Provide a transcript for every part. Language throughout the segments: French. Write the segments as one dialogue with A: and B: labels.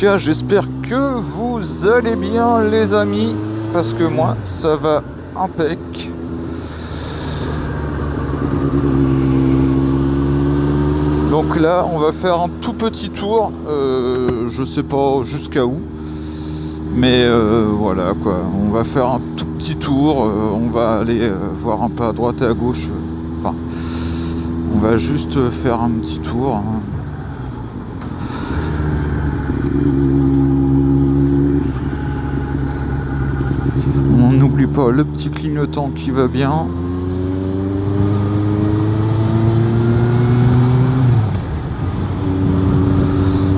A: cas, j'espère que vous allez bien, les amis, parce que moi, ça va impec. Donc là, on va faire un tout petit tour, je sais pas jusqu'à où, mais voilà quoi, on va faire un tout petit tour, on va aller voir un peu à droite et à gauche, enfin, on va juste faire un petit tour, hein. On n'oublie pas le petit clignotant qui va bien.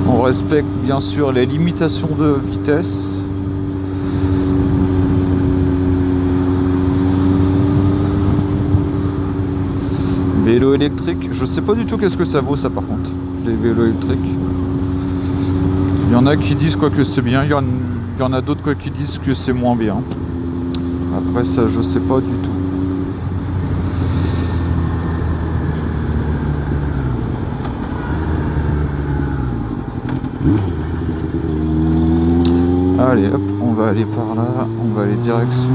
A: On respecte bien sûr les limitations de vitesse. Vélo électrique, je sais pas du tout qu'est-ce que ça vaut ça par contre, les vélos électriques. Il y en a qui disent quoi que c'est bien, il y en a d'autres quoi qui disent que c'est moins bien. Après ça je sais pas du tout. Allez hop, on va aller par là, on va aller direction.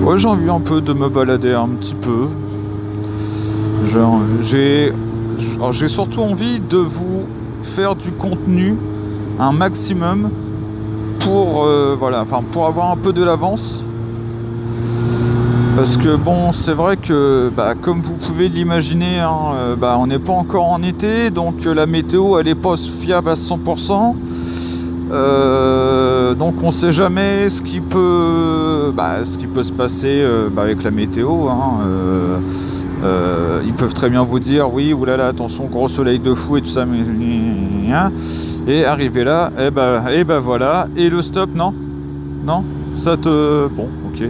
A: Ouais, j'ai envie un peu de me balader un petit peu. J'ai surtout envie de vous faire du contenu un maximum pour voilà, enfin pour avoir un peu de l'avance. Parce que bon, c'est vrai que comme vous pouvez l'imaginer, hein, on n'est pas encore en été, donc la météo elle est pas fiable à 100%. Donc on sait jamais ce qui peut se passer avec la météo, hein. Ils peuvent très bien vous dire oui, oulala, attention, gros soleil de fou et tout ça, et arriver là, et voilà, et le stop, non, ça te, bon, ok.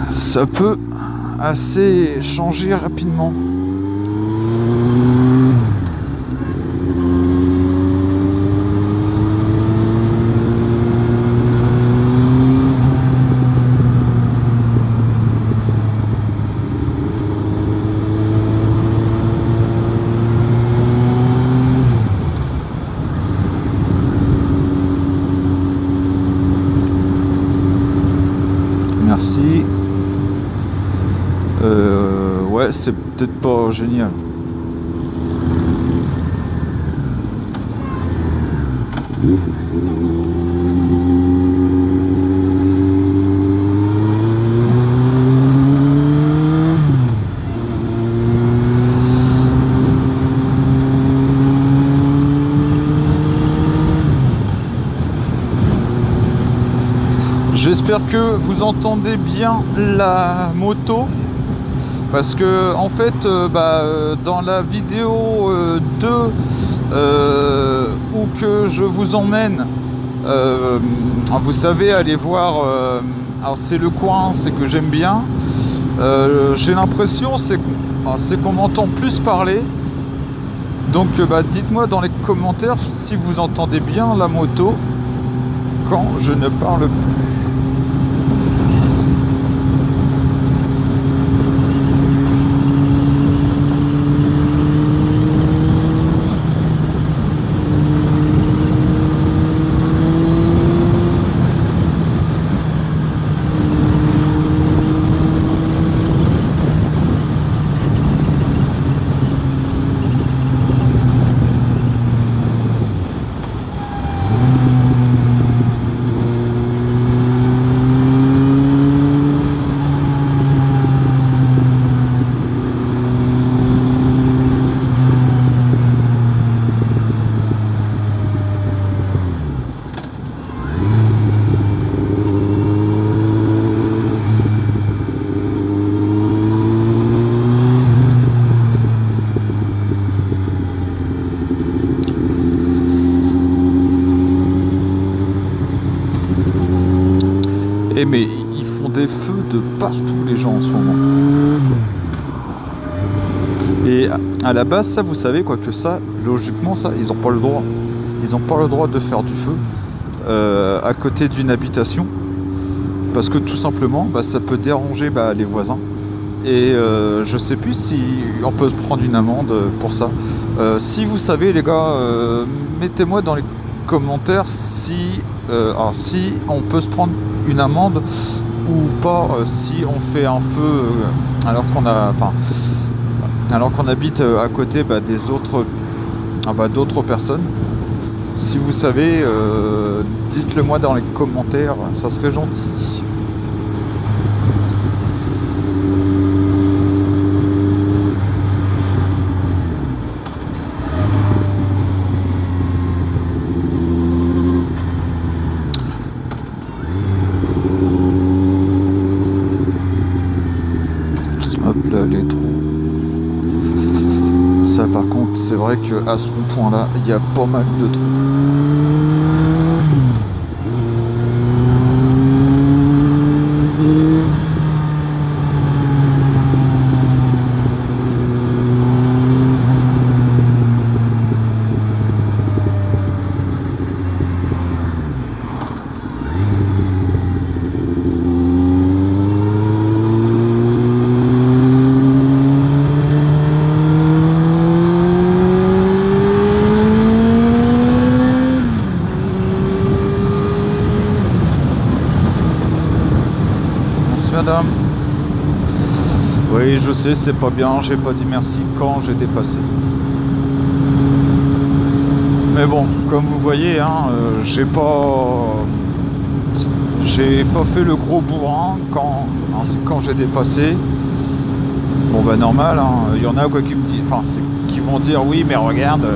A: Ça peut assez changer rapidement. Merci. Ouais, c'est peut-être pas génial. J'espère que vous entendez bien la moto. Parce que en fait dans la vidéo 2 où que je vous emmène, vous savez, aller voir, alors c'est le coin, c'est que j'aime bien, j'ai l'impression c'est qu'on m'entend plus parler. Donc dites-moi dans les commentaires si vous entendez bien la moto quand je ne parle plus. Mais ils font des feux de partout les gens en ce moment. Et à la base ça vous savez quoi que ça, logiquement ça, ils n'ont pas le droit. Ils n'ont pas le droit de faire du feu à côté d'une habitation. Parce que tout simplement ça peut déranger les voisins. Et je sais plus si on peut se prendre une amende pour ça. Si vous savez les gars, mettez-moi dans les commentaires si on peut se prendre une amende ou pas si on fait un feu alors qu'on habite à côté des autres d'autres personnes. Si vous savez, dites-le moi dans les commentaires, ça serait gentil. Hop là, les trous. Ça par contre, c'est vrai qu'à ce rond-point là, il y a pas mal de trous. Madame. Oui, je sais, c'est pas bien, j'ai pas dit merci quand j'ai dépassé. Mais bon, comme vous voyez, hein, j'ai pas fait le gros bourrin quand j'ai dépassé. Bon bah normal, hein, y en a quoi qui me disent, qui vont dire oui mais regarde,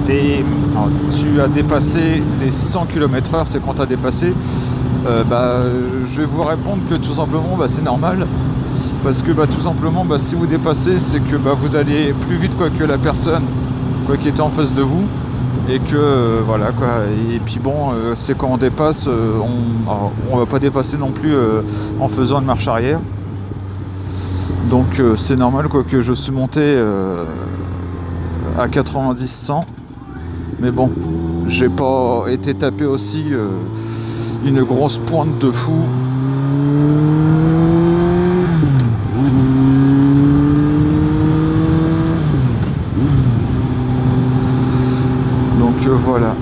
A: tu as dépassé les 100 km/h, c'est quand tu as dépassé. Je vais vous répondre que tout simplement c'est normal parce que tout simplement si vous dépassez c'est que vous allez plus vite que la personne qui était en face de vous et que voilà quoi. Et puis bon, c'est quand on dépasse, on va pas dépasser non plus en faisant une marche arrière, donc c'est normal que je suis monté à 90-100, mais bon, j'ai pas été tapé aussi une grosse pointe de fou. Donc voilà.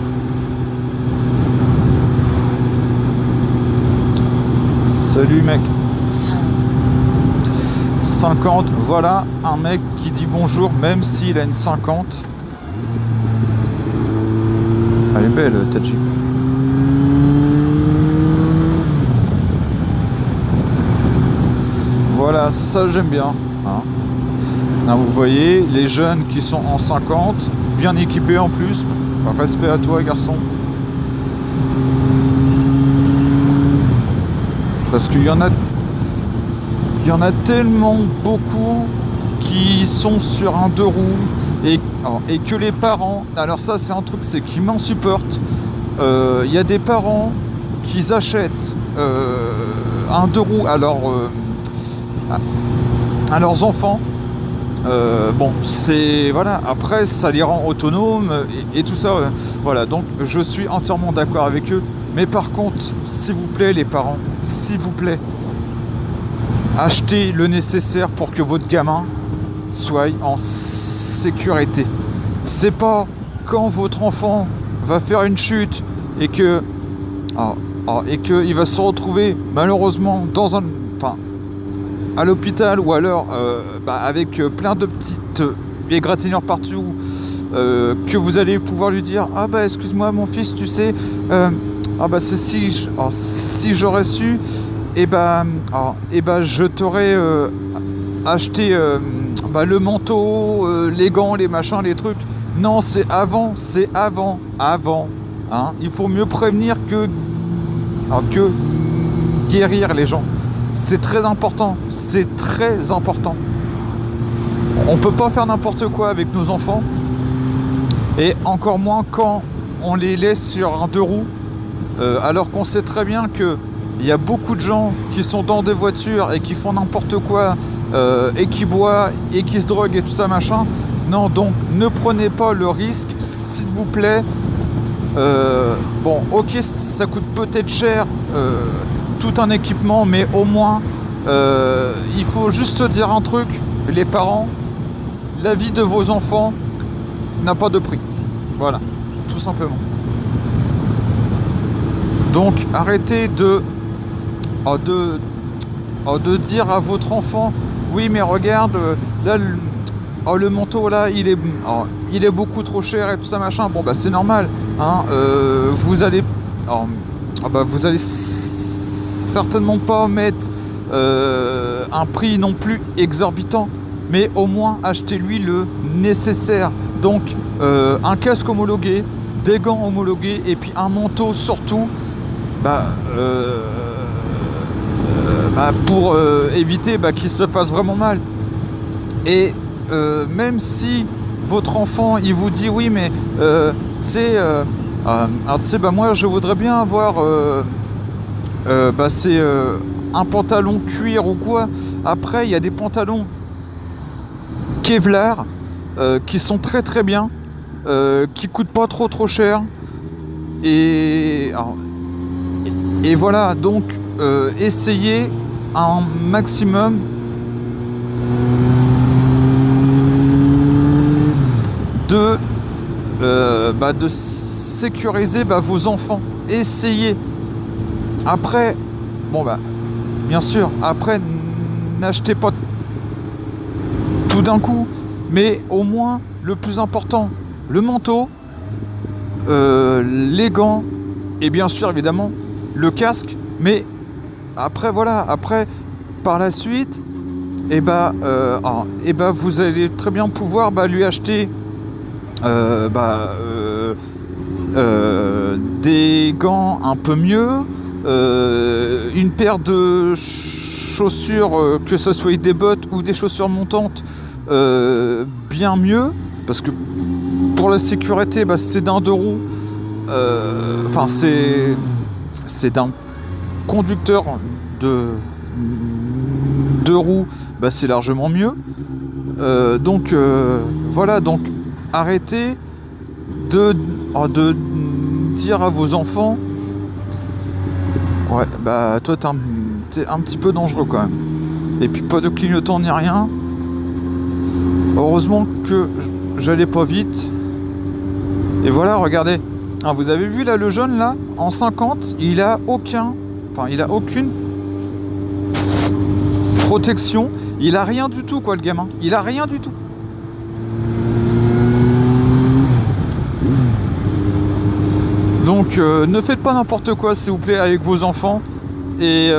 A: Salut mec. 50, voilà un mec qui dit bonjour même s'il a une 50. Elle est belle ta Jeep. Voilà, ça j'aime bien. Hein. Là, vous voyez, les jeunes qui sont en 50, bien équipés en plus. Respect à toi, garçon. Parce qu'il y en a tellement beaucoup qui sont sur un 2 roues et que les parents, alors ça c'est un truc, c'est qui m'insupporte. Il y a des parents qui achètent un 2 roues à leurs enfants. Bon, c'est voilà. Après, ça les rend autonomes et tout ça. Voilà. Donc, je suis entièrement d'accord avec eux. Mais par contre, s'il vous plaît, les parents, s'il vous plaît, achetez le nécessaire pour que votre gamin soit en sécurité. C'est pas quand votre enfant va faire une chute et que il va se retrouver malheureusement à l'hôpital ou alors avec plein de petites égratignures partout, que vous allez pouvoir lui dire excuse-moi mon fils, tu sais, c'est si j'aurais su, je t'aurais acheté le manteau, les gants, les machins, les trucs. Non, c'est avant, hein. Il faut mieux prévenir que guérir les gens. C'est très important, c'est très important. On peut pas faire n'importe quoi avec nos enfants, et encore moins quand on les laisse sur un 2 roues, alors qu'on sait très bien que il y a beaucoup de gens qui sont dans des voitures et qui font n'importe quoi, et qui boivent et qui se droguent et tout ça machin. Non, donc ne prenez pas le risque, s'il vous plaît. Ok, ça coûte peut-être cher tout un équipement, mais au moins Il faut juste dire un truc, les parents, la vie de vos enfants n'a pas de prix. Voilà, tout simplement. Donc arrêtez de dire à votre enfant, oui mais regarde, là le manteau là il est beaucoup trop cher et tout ça machin. Bon bah c'est normal, hein, vous allez certainement pas mettre un prix non plus exorbitant, mais au moins achetez-lui le nécessaire. Donc un casque homologué, des gants homologués et puis un manteau surtout, pour éviter qu'il se fasse vraiment mal. Et même si votre enfant il vous dit oui mais moi je voudrais bien avoir un pantalon cuir ou quoi. Après il y a des pantalons Kevlar qui sont très très bien, qui coûtent pas trop cher et voilà. Donc essayez un maximum de sécuriser vos enfants. Essayez. Après, bien sûr, après n'achetez pas tout d'un coup, mais au moins le plus important, le manteau, les gants et bien sûr évidemment le casque. Mais après voilà, par la suite, vous allez très bien pouvoir lui acheter des gants un peu mieux, une paire de chaussures, que ce soit des bottes ou des chaussures montantes, bien mieux, parce que pour la sécurité c'est d'un deux roues, c'est d'un conducteur de deux roues, c'est largement mieux. Donc voilà, donc arrêtez de dire à vos enfants, ouais toi t'es un petit peu dangereux quand même, et puis pas de clignotant ni rien. Heureusement que j'allais pas vite. Et voilà, regardez, vous avez vu là le jaune là en 50, il a aucune protection, il a rien du tout quoi, le gamin, il a rien du tout. Donc ne faites pas n'importe quoi s'il vous plaît avec vos enfants, et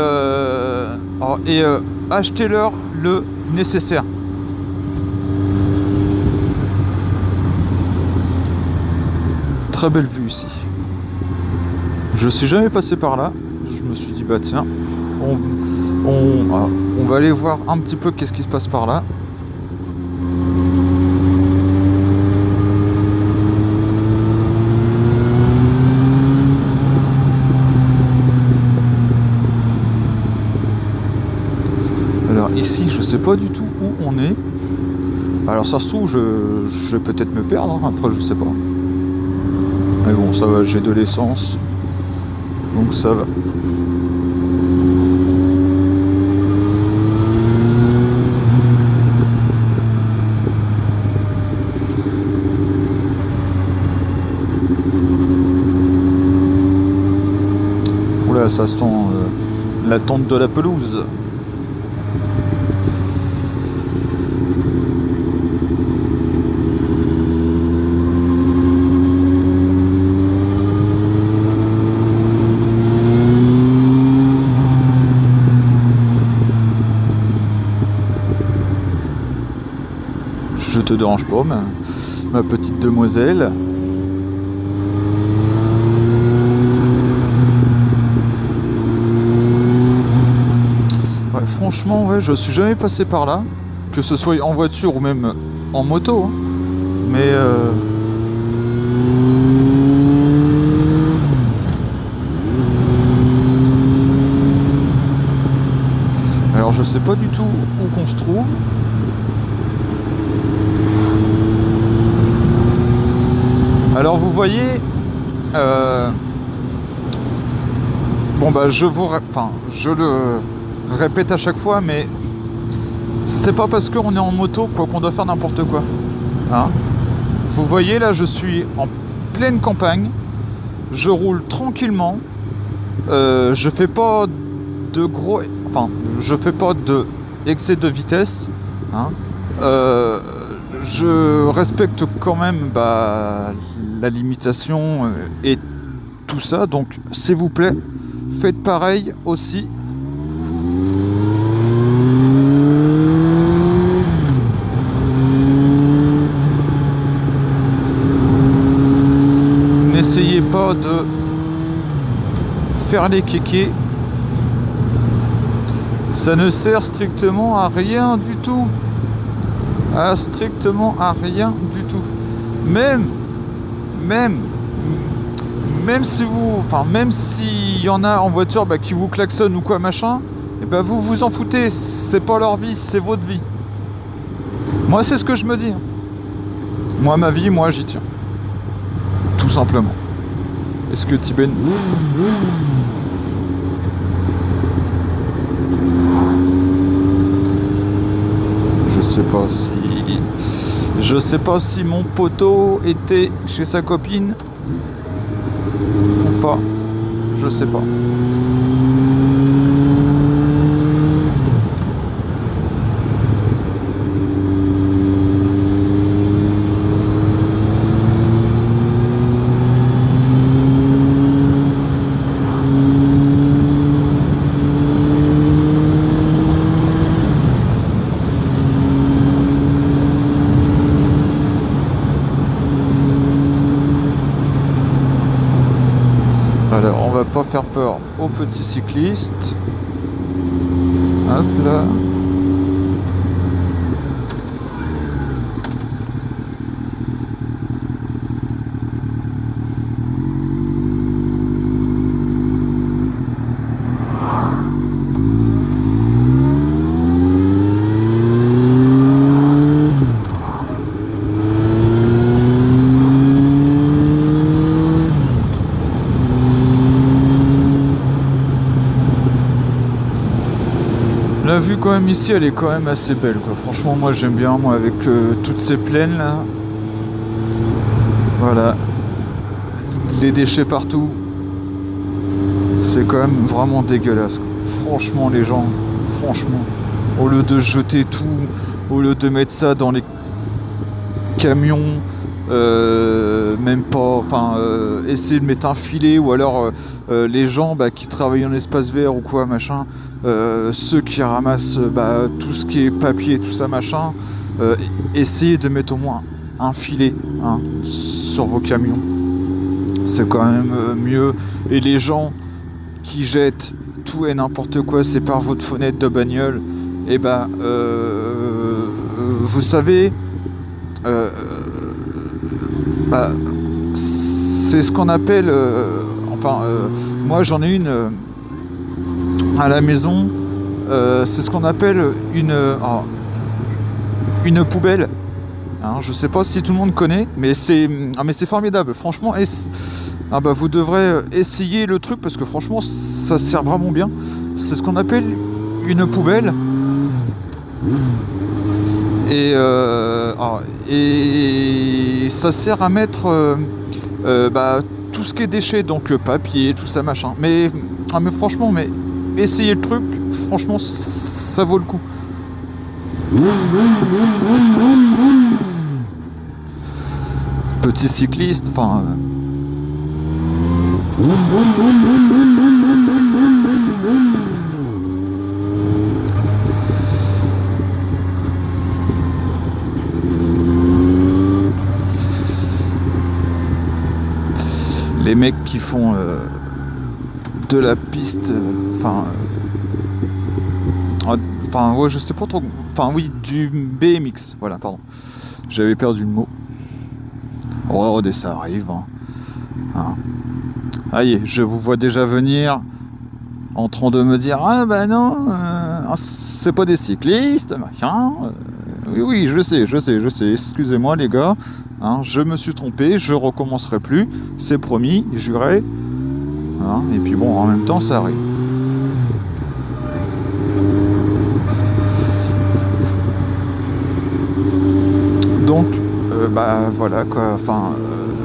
A: achetez-leur le nécessaire. Très belle vue ici. Je suis jamais passé par là. Je me suis dit tiens, on va aller voir un petit peu qu'est-ce qui se passe par là. Alors ici je sais pas du tout où on est. Alors ça se trouve je vais peut-être me perdre, après je sais pas. Mais bon, ça va, j'ai de l'essence, donc ça va. Oula, ça sent la tente de la pelouse. Je te dérange pas, ma petite demoiselle. Ouais, franchement, ouais, je suis jamais passé par là, que ce soit en voiture ou même en moto, hein. Mais alors je sais pas du tout où qu'on se trouve. Alors vous voyez, répète à chaque fois, mais c'est pas parce qu'on est en moto quoi qu'on doit faire n'importe quoi. Hein. Vous voyez là, je suis en pleine campagne, je roule tranquillement, je fais pas de gros, enfin, je fais pas de excès de vitesse. Hein. Je respecte quand même la limitation et tout ça, donc s'il vous plaît, faites pareil aussi. N'essayez pas de faire les kékés, ça ne sert strictement à rien du tout. Strictement à rien du tout. Même si vous, enfin même s'il y en a en voiture qui vous klaxonnent ou quoi machin, et vous vous en foutez, c'est pas leur vie, c'est votre vie. Moi c'est ce que je me dis. Moi ma vie, moi j'y tiens. Tout simplement. Est-ce que Tiben... Je sais pas si mon poteau était chez sa copine ou pas. Je sais pas. Alors, on va pas faire peur aux petits cyclistes. Hop là. La vue quand même ici, elle est quand même assez belle quoi. Franchement moi j'aime bien, moi avec toutes ces plaines là. Voilà. Les déchets partout. C'est quand même vraiment dégueulasse quoi. Franchement les gens, franchement. Au lieu de jeter tout, au lieu de mettre ça dans les camions, même pas, enfin essayer de mettre un filet, ou alors les gens qui travaillent en espace vert ou quoi machin, ceux qui ramassent tout ce qui est papier, tout ça machin, essayez de mettre au moins un filet sur vos camions, c'est quand même mieux. Et les gens qui jettent tout et n'importe quoi, c'est par votre fenêtre de bagnole, et vous savez, c'est ce qu'on appelle, moi j'en ai une à la maison, c'est ce qu'on appelle une poubelle. Hein, je sais pas si tout le monde connaît, mais c'est formidable. Franchement, vous devrez essayer le truc parce que franchement, ça sert vraiment bien. C'est ce qu'on appelle une poubelle. Et ça sert à mettre tout ce qui est déchets, donc papier, tout ça machin. Mais franchement, essayez le truc, franchement, ça vaut le coup. Petit cycliste, les mecs qui font de la piste, ouais, je sais pas trop, du BMX, voilà, pardon, j'avais perdu le mot. Oh, ça arrive. Allez, je vous vois déjà venir en train de me dire non, c'est pas des cyclistes, machin. Oui, je sais, excusez-moi les gars, je me suis trompé, je recommencerai plus, c'est promis, juré. Et puis bon, en même temps, ça arrive. bah voilà quoi, enfin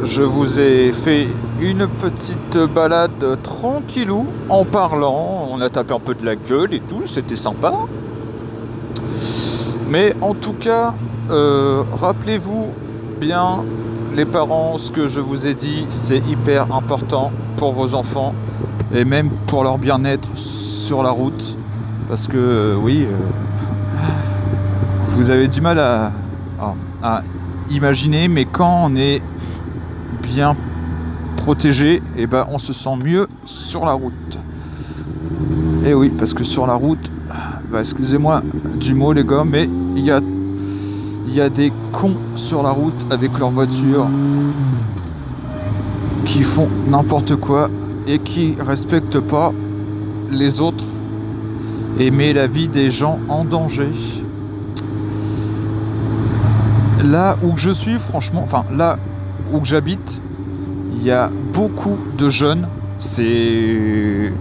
A: je vous ai fait une petite balade tranquillou en parlant, on a tapé un peu de la gueule et tout, c'était sympa. Mais en tout cas, rappelez-vous bien les parents, ce que je vous ai dit, c'est hyper important pour vos enfants et même pour leur bien-être sur la route. Parce que oui, vous avez du mal à imaginer, mais quand on est bien protégé, et ben on se sent mieux sur la route. Et oui, parce que sur la route, bah, excusez-moi du mot les gars, mais il y a des cons sur la route avec leur voiture qui font n'importe quoi et qui respectent pas les autres et met la vie des gens en danger. Là où je suis, franchement, enfin là où j'habite, il y a beaucoup de jeunes. C'est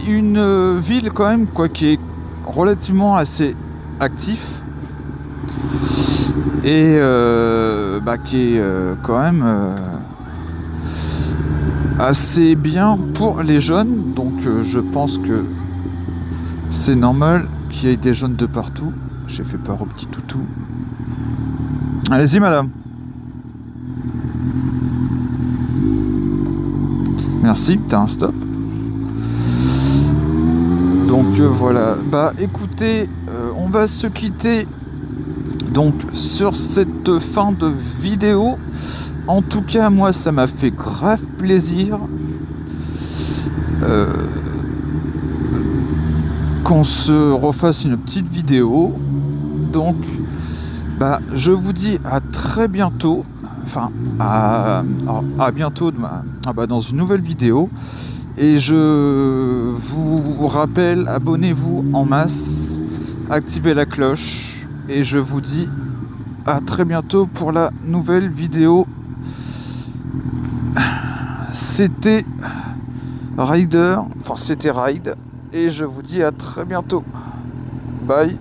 A: une ville quand même quoi qui est relativement assez actif et qui est quand même assez bien pour les jeunes. Donc je pense que c'est normal qu'il y ait des jeunes de partout. J'ai fait peur au petit toutou. Allez-y madame. Merci, t'as un stop. Donc voilà, bah écoutez, on va se quitter donc sur cette fin de vidéo. En tout cas, moi ça m'a fait grave plaisir qu'on se refasse une petite vidéo. Donc bah je vous dis à très bientôt. Enfin à bientôt dans une nouvelle vidéo. Et je vous rappelle, abonnez-vous en masse, activez la cloche et je vous dis à très bientôt pour la nouvelle vidéo. C'était Rider, et je vous dis à très bientôt. Bye.